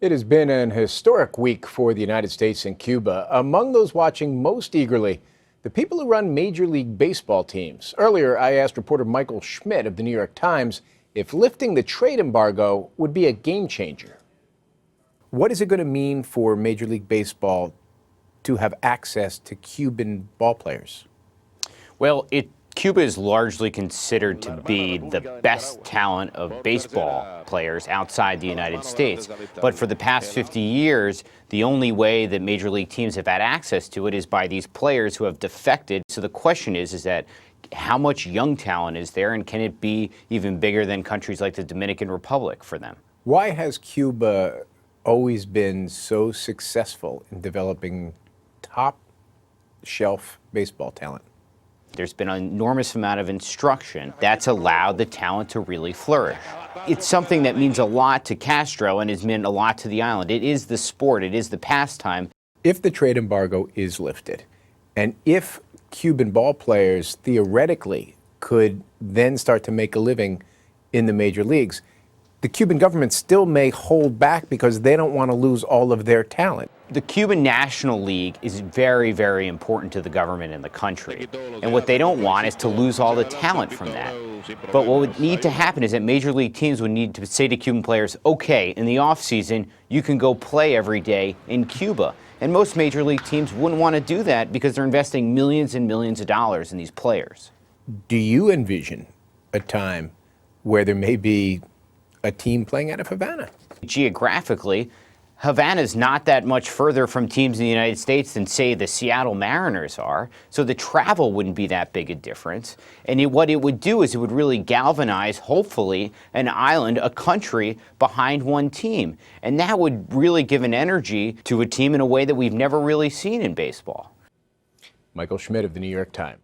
It has been an historic week for the United States and Cuba. Among those watching most eagerly, the people who run Major League Baseball teams. Earlier, I asked reporter Michael Schmidt of the New York Times if lifting the trade embargo would be a game changer. What is it going to mean for Major League Baseball to have access to Cuban ballplayers? Well, Cuba is largely considered to be the best talent of baseball players outside the United States. But for the past 50 years, the only way that major league teams have had access to it is by these players who have defected. So the question is that how much young talent is there, and can it be even bigger than countries like the Dominican Republic for them? Why has Cuba always been so successful in developing top-shelf baseball talent? There's been an enormous amount of instruction that's allowed the talent to really flourish. It's something that means a lot to Castro and has meant a lot to the island. It is the sport, it is the pastime. If the trade embargo is lifted, and if Cuban ball players theoretically could then start to make a living in the major leagues, the Cuban government still may hold back because they don't want to lose all of thetheir talent. The Cuban National League is very, very important to the government and the country. And what they don't want is to lose all the talent from that. But what would need to happen is that major league teams would need to say to Cuban players, okay, in the offseason, you can go play every day in Cuba. And most major league teams wouldn't want to do that because they're investing millions and millions of dollars in these players. Do you envision a time where there may be a team playing out of Havana? Geographically, Havana's not that much further from teams in the United States than, say, the Seattle Mariners are, so the travel wouldn't be that big a difference. And what it would do is it would really galvanize, hopefully, an island, a country, behind one team. And that would really give an energy to a team in a way that we've never really seen in baseball. Michael Schmidt of the New York Times.